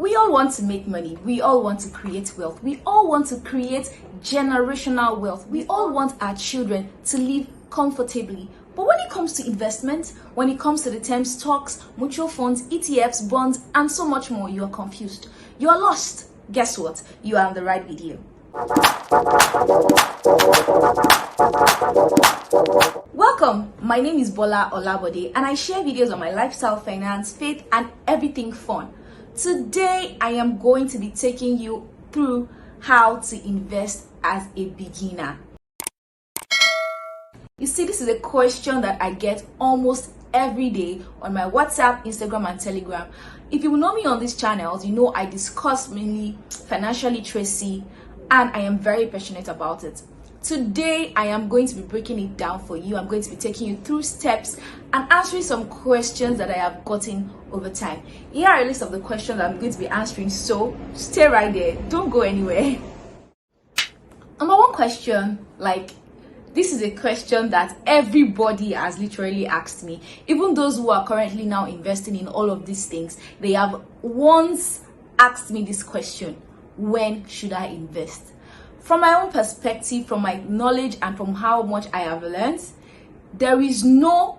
We all want to make money. We all want to create wealth. We all want to create generational wealth. We all want our children to live comfortably. But when it comes to investment, when it comes to the terms stocks, mutual funds, ETFs, bonds, and so much more, you are confused. You are lost. Guess what? You are on the right video. Welcome, my name is Bola Olabode and I share videos on my lifestyle, finance, faith and everything fun. Today I am going to be taking you through how to invest as a beginner. You see, this is a question that I get almost every day on my WhatsApp, Instagram and Telegram. If you know me on these channels, you know I discuss mainly financial literacy and I am very passionate about it. Today, I am going to be breaking it down for you. I'm going to be taking you through steps and answering some questions that I have gotten over time. Here are a list of the questions I'm going to be answering, so stay right there. Don't go anywhere. Number one question, this is a question that everybody has literally asked me. Even those who are currently now investing in all of these things, they have once asked me this question: when should I invest? From my own perspective, from my knowledge and from how much I have learned, there is no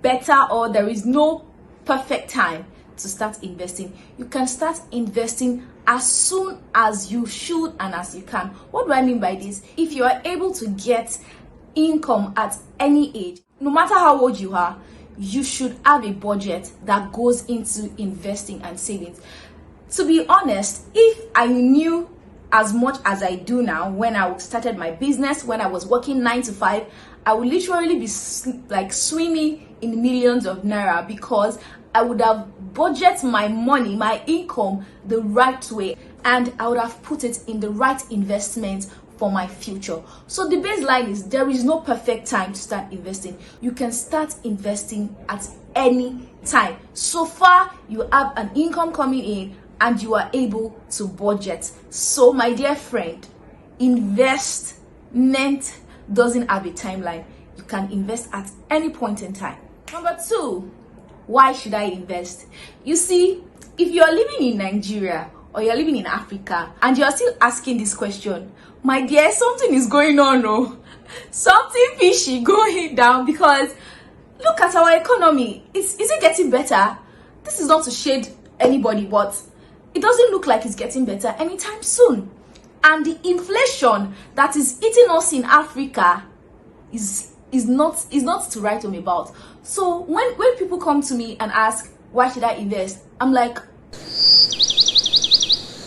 better or there is no perfect time to start investing. You can start investing as soon as you should and as you can. What do I mean by this? If you are able to get income at any age, no matter how old you are, you should have a budget that goes into investing and savings. To be honest, if I knew as much as I do now, when I started my business, when I was working 9 to 5, I would literally be swimming in millions of naira, because I would have budgeted my money, my income the right way, and I would have put it in the right investment for my future. So the baseline is there is no perfect time to start investing. You can start investing at any time. So far, you have an income coming in and you are able to budget. So my dear friend, investment doesn't have a timeline. You can invest at any point in time. Number two, why should I invest? You see, if you're living in Nigeria or you're living in Africa and you're still asking this question, my dear, something is going on, oh. Something fishy going down, because look at our economy. Is it getting better? This is not to shade anybody, but it doesn't look like it's getting better anytime soon. And the inflation that is eating us in Africa is not to write home about. So when people come to me and ask, why should I invest? I'm like,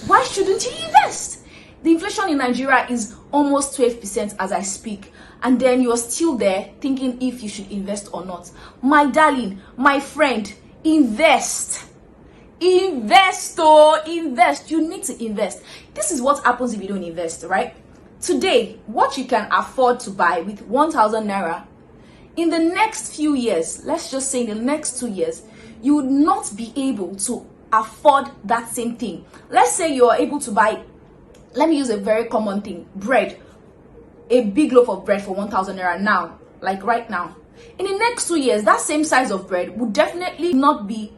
why shouldn't you invest? The inflation in Nigeria is almost 12% as I speak. And then you're still there thinking if you should invest or not. My darling, my friend, invest. Invest. You need to invest. This is what happens if you don't invest, right? Today, what you can afford to buy with 1,000 naira, in the next few years, let's just say in the next 2 years, you would not be able to afford that same thing. Let's say you are able to buy, let me use a very common thing, bread, a big loaf of bread for 1,000 naira now, like right now. In the next 2 years, that same size of bread would definitely not be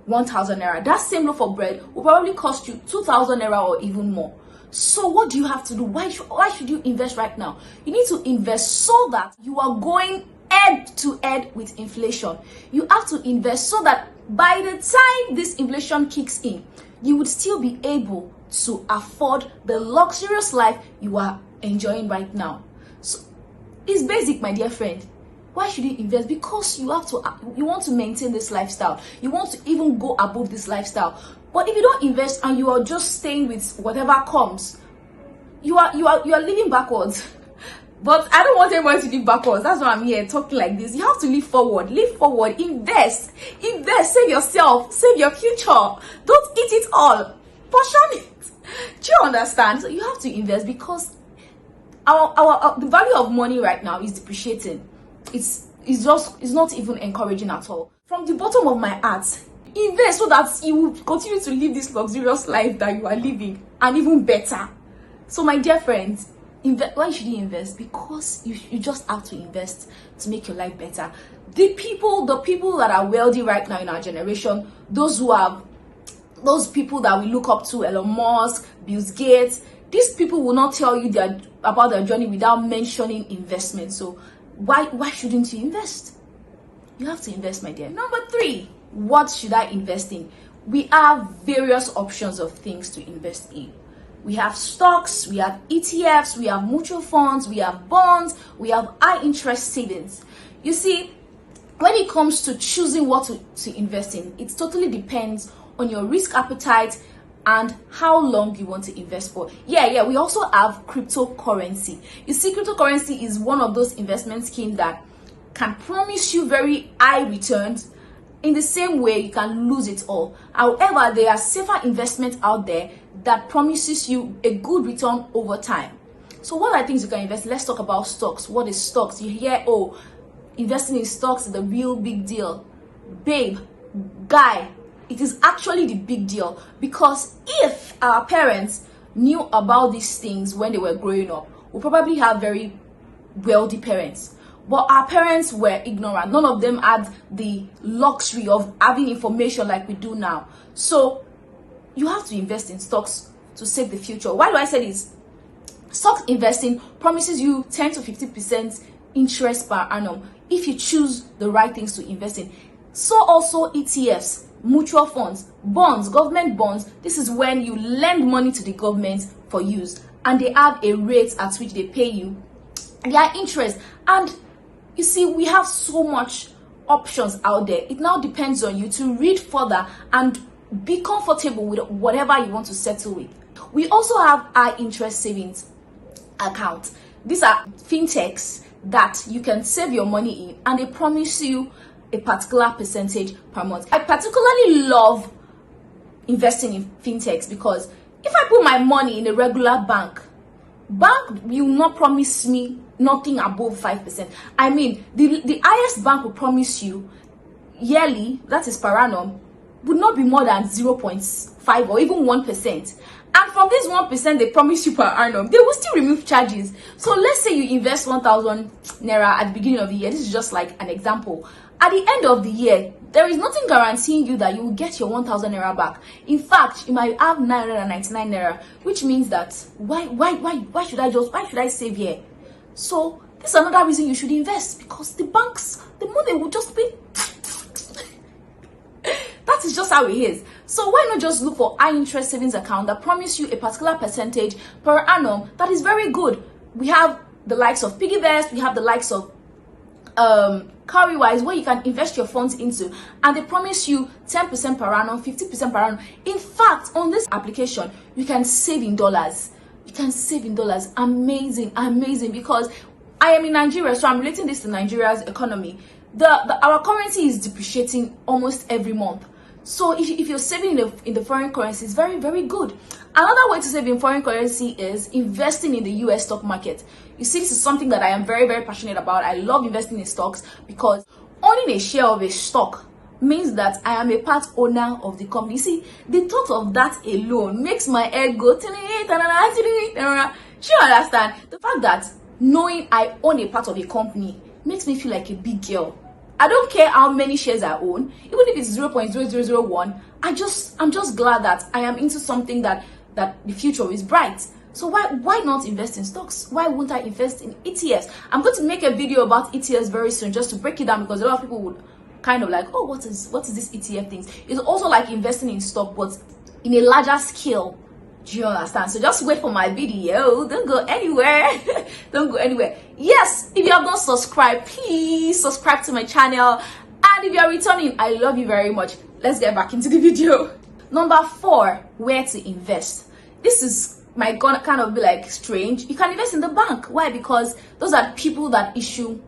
1,000 naira. That same loaf of bread will probably cost you 2,000 naira or even more. So what do you have to do? Why should you invest right now? You need to invest so that you are going head to head with inflation. You have to invest so that by the time this inflation kicks in, you would still be able to afford the luxurious life you are enjoying right now. So it's basic, my dear friend. Why should you invest? Because you want to maintain this lifestyle. You want to even go above this lifestyle. But if you don't invest and you are just staying with whatever comes, you are living backwards. But I don't want anyone to live backwards. That's why I'm here talking like this. You have to live forward. Live forward. Invest. Save yourself. Save your future. Don't eat it all. Portion it. Do you understand? So you have to invest, because the value of money right now is depreciating. It's not even encouraging at all. From the bottom of my heart, invest so that you will continue to live this luxurious life that you are living, and even better. So my dear friends, why should you invest? Because you just have to invest to make your life better. The people that are wealthy right now in our generation, those who have those people that we look up to, Elon Musk, Bill Gates, these people will not tell you about their journey without mentioning investment. So why shouldn't you invest? You have to invest, my dear. Number 3, what should I invest in? We have various options of things to invest in. We have stocks, we have ETFs, we have mutual funds, we have bonds, we have high interest savings. You see, when it comes to choosing what to invest in, it totally depends on your risk appetite and how long you want to invest for. Yeah, we also have cryptocurrency. You see, cryptocurrency is one of those investment schemes that can promise you very high returns. In the same way, you can lose it all. However, there are safer investments out there that promises you a good return over time. So what are things you can invest in? Let's talk about stocks. What is stocks? You hear, oh, investing in stocks is the real big deal. Babe, guy, it is actually the big deal, because if our parents knew about these things when they were growing up, we probably have very wealthy parents. But our parents were ignorant. None of them had the luxury of having information like we do now. So you have to invest in stocks to save the future. Why do I say this? Stock investing promises you 10 to 50% interest per annum if you choose the right things to invest in. So also ETFs, mutual funds, bonds, government bonds. This is when you lend money to the government for use, and they have a rate at which they pay you their interest. And you see, we have so much options out there. It now depends on you to read further and be comfortable with whatever you want to settle with. We also have high interest savings accounts. These are fintechs that you can save your money in, and they promise you a particular percentage per month. I particularly love investing in fintechs because if I put my money in a regular bank will not promise me nothing above 5%. I mean, the highest bank will promise you yearly, that is per annum, would not be more than 0.5 or even 1%. And from this 1% they promise you per annum, they will still remove charges. So let's say you invest 1,000 naira at the beginning of the year. This is just like an example. At the end of the year, there is nothing guaranteeing you that you will get your 1,000 naira back. In fact, you might have 999 naira, which means that why should I save here? So this is another reason you should invest, because the banks, the money will just be that is just how it is. So why not just look for high interest savings account that promise you a particular percentage per annum that is very good? We have the likes of PiggyVest, we have the likes of Cowrywise, where you can invest your funds into, and they promise you 10% per annum, 50% per annum. In fact, on this application, you can save in dollars. You can save in dollars. Amazing, because I am in Nigeria, so I'm relating this to Nigeria's economy. Our currency is depreciating almost every month. So if you're saving in the foreign currency, it's very, very good. Another way to save in foreign currency is investing in the US stock market. You see, this is something that I am very, very passionate about. I love investing in stocks because owning a share of a stock means that I am a part owner of the company. You see, the thought of that alone makes my head go, do you understand? The fact that knowing I own a part of a company makes me feel like a big girl. I don't care how many shares I own, even if it's 0.0001. I'm just glad that I am into something that the future is bright. So why not invest in stocks? Why won't I invest in ETFs? I'm going to make a video about ETFs very soon, just to break it down, because a lot of people would kind of like, oh, what is this ETF thing? It's also like investing in stock, but in a larger scale. Do you understand? So just wait for my video. Don't go anywhere. Don't go anywhere. Yes, if you have not subscribed, please subscribe to my channel. And if you are returning, I love you very much. Let's get back into the video. Number 4, where to invest. This is gonna kind of be like strange. You can invest in the bank. Why? Because those are people that issue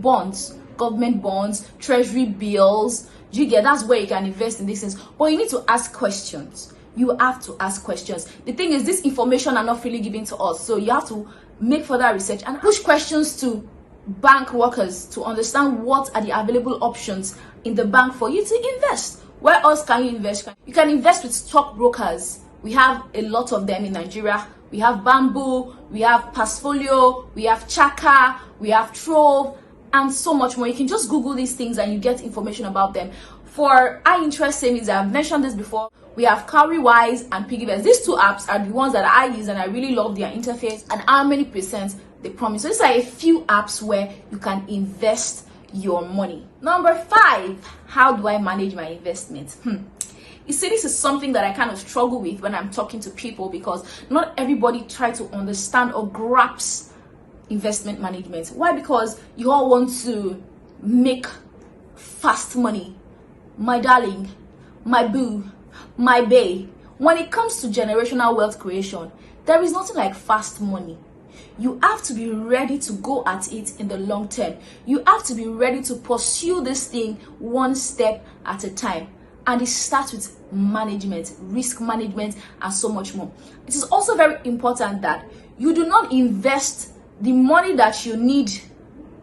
bonds, government bonds, treasury bills. Do you get? That's where you can invest in these things. But you need to ask questions. You have to ask questions. The thing is, this information are not freely given to us, so you have to make further research and push questions to bank workers to understand what are the available options in the bank for you to invest. Where else can you invest? You can invest with stockbrokers. We have a lot of them in Nigeria. We have Bamboo, we have Passfolio, we have Chaka, we have Trove, and so much more. You can just Google these things and you get information about them. For high interest savings, I've mentioned this before, we have Cowrywise and Piggyvest. These two apps are the ones that I use, and I really love their interface and how many percent they promise. So these are a few apps where you can invest your money. Number 5, how do I manage my investment? You see, this is something that I kind of struggle with when I'm talking to people, because not everybody try to understand or grasp investment management. Why? Because you all want to make fast money. My darling, my boo, my bae, when it comes to generational wealth creation, there is nothing like fast money. You have to be ready to go at it in the long term. You have to be ready to pursue this thing one step at a time. And it starts with management, risk management, and so much more. It is also very important that you do not invest the money that you need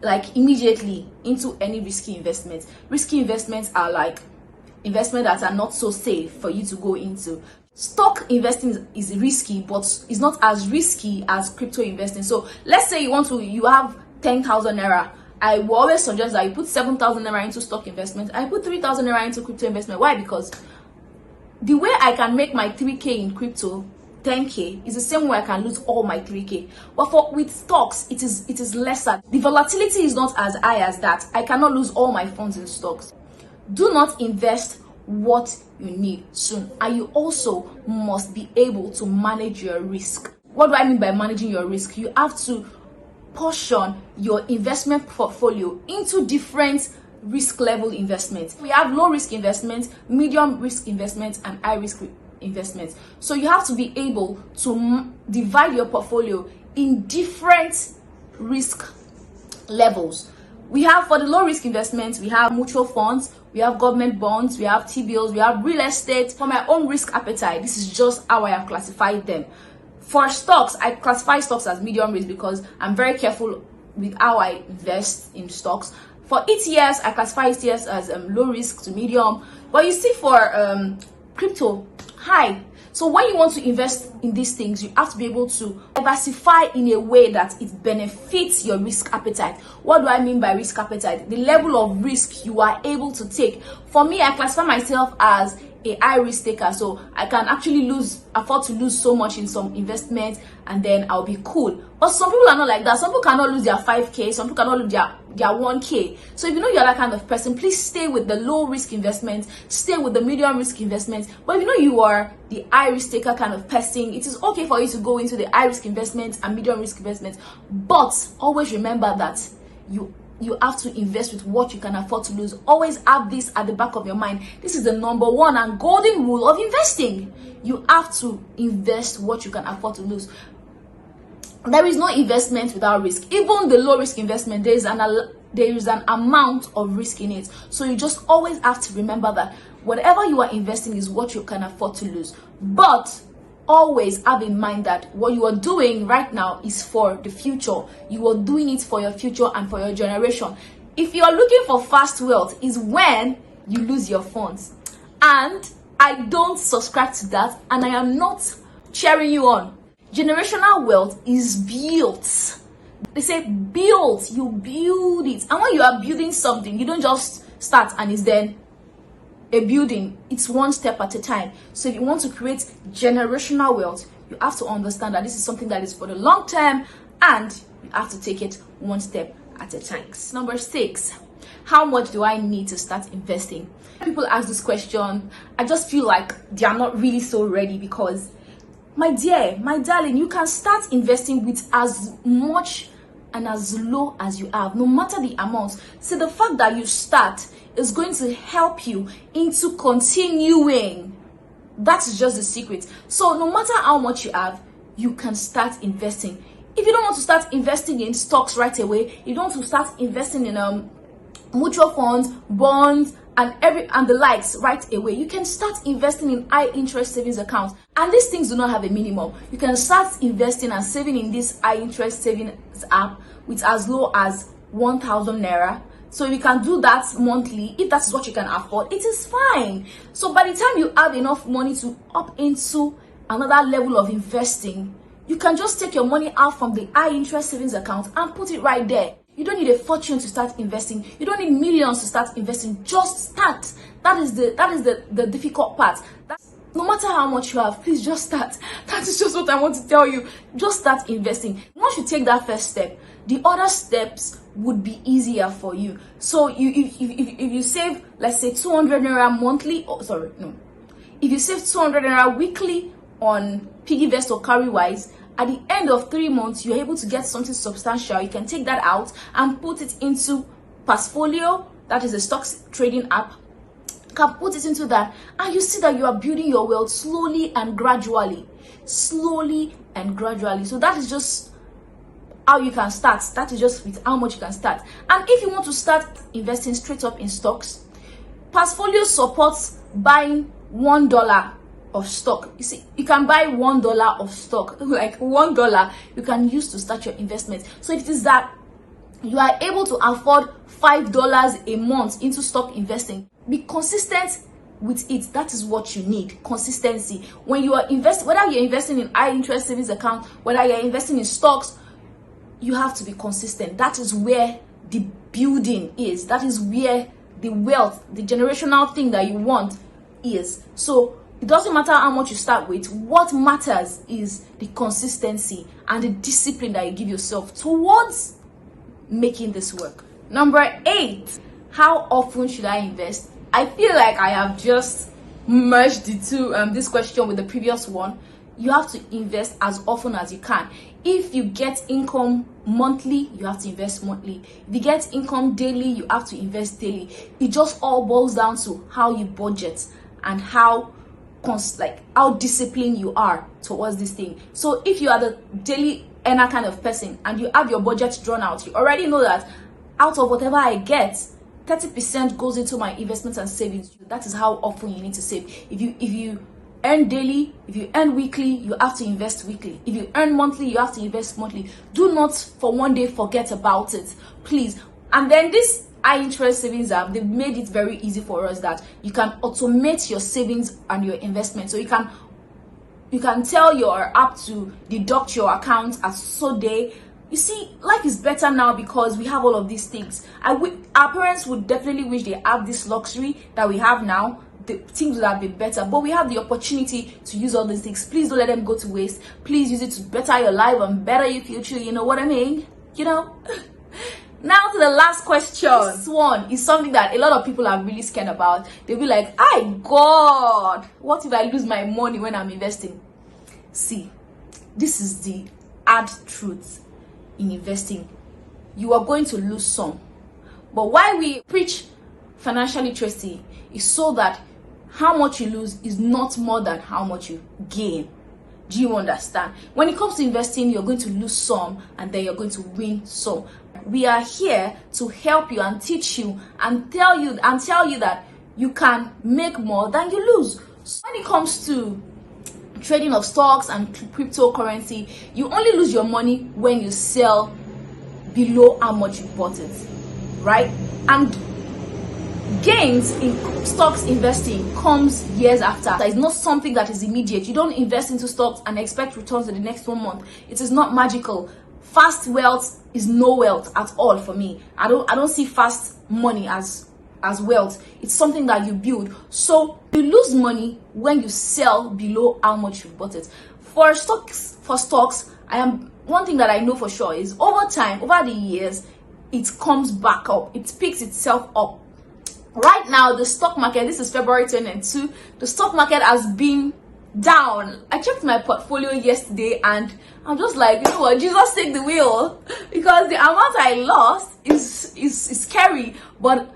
like immediately into any risky investments. Risky investments are like investments that are not so safe for you to go into. Stock investing is risky, but it's not as risky as crypto investing. So let's say you have 10,000 naira. I will always suggest that you put 7,000 naira into stock investment. I put 3,000 naira into crypto investment. Why? Because the way I can make my 3K in crypto 10K is the same way I can lose all my 3K. But with stocks, it is lesser. The volatility is not as high as that. I cannot lose all my funds in stocks. Do not invest what you need soon, and you also must be able to manage your risk. What do I mean by managing your risk? You have to portion your investment portfolio into different risk level investments. We have low risk investments, medium risk investments, and high risk investments. So you have to be able to divide your portfolio in different risk levels. We have, for the low risk investments, we have mutual funds, we have government bonds, we have T-bills, we have real estate. For my own risk appetite, this is just how I have classified them. For stocks, I classify stocks as medium risk because I'm very careful with how I invest in stocks. For ETFs, I classify ETFs as low risk to medium. But you see, for crypto, high. So when you want to invest in these things, you have to be able to diversify in a way that it benefits your risk appetite. What do I mean by risk appetite? The level of risk you are able to take. For me, I classify myself as a high risk taker, so I can actually afford to lose so much in some investment, and then I'll be cool. But some people are not like that. Some people cannot lose their 5K, some people cannot lose their 1K. So if you know you're that kind of person, please stay with the low risk investments, stay with the medium risk investments. But if you know you are the high risk taker kind of person, it is okay for you to go into the high risk investments and medium risk investments. But always remember that you have to invest with what you can afford to lose. Always have this at the back of your mind. This is the number one and golden rule of investing. You have to invest what you can afford to lose. There is no investment without risk. Even the low risk investment, there is an amount of risk in it. So you just always have to remember that whatever you are investing is what you can afford to lose. But always have in mind that what you are doing right now is for the future. You are doing it for your future and for your generation. If you are looking for fast wealth, is when you lose your funds. And I don't subscribe to that, and I am not cheering you on. Generational wealth is built. They say build, you build it. And when you are building something, you don't just start and it's then a building. It's one step at a time. So if you want to create generational wealth, you have to understand that this is something that is for the long term, and you have to take it one step at a time. Number 6, how much do I need to start investing? People ask this question, I just feel like they are not really so ready, because my dear, my darling, you can start investing with as much and as low as you have, no matter the amount. So the fact that you start is going to help you into continuing. That's just the secret. So no matter how much you have, you can start investing. If you don't want to start investing in stocks right away, you don't want to start investing in mutual funds, bonds, and the likes right away, you can start investing in high interest savings accounts. And these things do not have a minimum. You can start investing and saving in this high interest savings app with as low as 1,000 naira. So you can do that monthly. If that's what you can afford, it is fine. So by the time you have enough money to up into another level of investing, you can just take your money out from the high interest savings account and put it right there. You don't need a fortune to start investing. You don't need millions to start investing. Just start. That is the difficult part. No matter how much you have, please just start. That is just what I want to tell you. Just start investing. Once you take that first step, the other steps would be easier for you. So if you save, let's say 200 naira monthly, if you save 200 naira weekly on PiggyVest or Cowrywise, at the end of 3 months, you're able to get something substantial. You can take that out and put it into Passfolio, that is a stocks trading app. You can put it into that, and you see that you are building your wealth slowly and gradually. Slowly and gradually. So that is just how you can start. That is just with how much you can start. And if you want to start investing straight up in stocks, Passfolio supports buying $1 of stock. You see, you can buy $1 of stock, like $1 you can use to start your investment. So it is that you are able to afford $5 a month into stock investing. Be consistent with it. That is what you need. Consistency. When you are investing, whether you're investing in high interest savings account, whether you're investing in stocks, you have to be consistent. That is where the building is. That is where the wealth, the generational thing that you want is. So it doesn't matter how much you start with. What matters is the consistency and the discipline that you give yourself towards making this work. Number 8, how often should I invest? I feel like I have just merged the two, this question with the previous one. You have to invest as often as you can. If you get income monthly, you have to invest monthly. If you get income daily, you have to invest daily. It just all boils down to how you budget and how disciplined you are towards this thing. So if you are the daily earner kind of person and you have your budget drawn out, you already know that out of whatever I get, 30% goes into my investments and savings. That is how often you need to save. If you earn daily, if you earn weekly, you have to invest weekly. If you earn monthly, you have to invest monthly. Do not for one day forget about it, please. And then this high interest savings app, they've made it very easy for us that you can automate your savings and your investment. So you can tell your app to deduct your account at so day. You see, life is better now because we have all of these things. Our parents would definitely wish they have this luxury that we have now. The things would have been better, but we have the opportunity to use all these things. Please don't let them go to waste. Please use it to better your life and better your future. You know what I mean? You know. Now to the last question. This one is something that a lot of people are really scared about. They'll be like, God, what if I lose my money when I'm investing? See, this is the hard truth in investing. You are going to lose some. But why we preach financial literacy is so that how much you lose is not more than how much you gain. Do you understand? When it comes to investing, you're going to lose some and then you're going to win some. We are here to help you and teach you and tell you that you can make more than you lose. So when it comes to trading of stocks and cryptocurrency, you only lose your money when you sell below how much you bought it, right? And gains in stocks investing comes years after. It's not something that is immediate. You don't invest into stocks and expect returns in the next 1 month. It is not magical. Fast wealth is no wealth at all for me. I don't see fast money as wealth. It's something that you build. So you lose money when you sell below how much you bought it. For stocks, one thing that I know for sure is over time, over the years, it comes back up. It picks itself up. Right now, the stock market, this is February 2022, the stock market has been down. I checked my portfolio yesterday and I'm just like, you know what, Jesus take the wheel, because the amount I lost is scary. But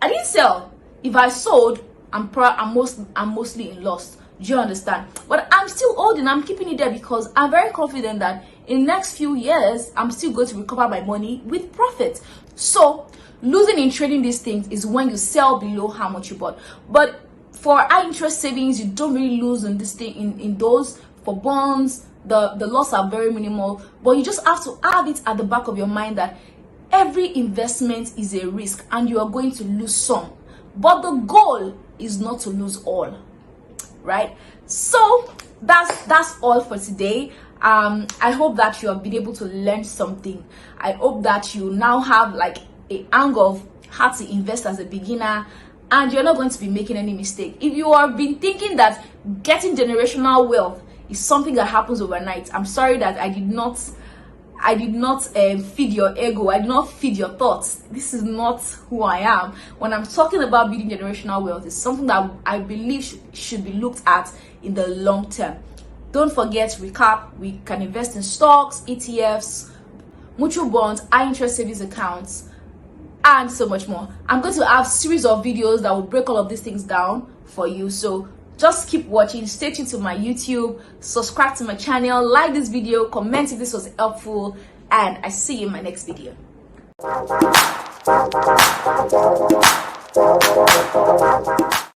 I didn't sell. If I sold, I'm mostly in loss. Do you understand? But I'm still holding, I'm keeping it there because I'm very confident that in the next few years, I'm still going to recover my money with profit. So losing in trading these things is when you sell below how much you bought. But for high interest savings, you don't really lose in this thing. In those, for bonds, the loss are very minimal. But you just have to have it at the back of your mind that every investment is a risk and you are going to lose some. But the goal is not to lose all, right? So that's all for today. I hope that you have been able to learn something. I hope that you now have like a angle of how to invest as a beginner, and you're not going to be making any mistake. If you have been thinking that getting generational wealth is something that happens overnight, I'm sorry that I did not feed your ego. I did not feed your thoughts. This is not who I am. When I'm talking about building generational wealth, it's something that I believe should be looked at in the long term. Don't forget, recap, we can invest in stocks, ETFs, mutual bonds, high interest savings accounts, and so much more. I'm going to have a series of videos that will break all of these things down for you. So just keep watching, stay tuned to my YouTube, subscribe to my channel, like this video, comment if this was helpful, and I see you in my next video.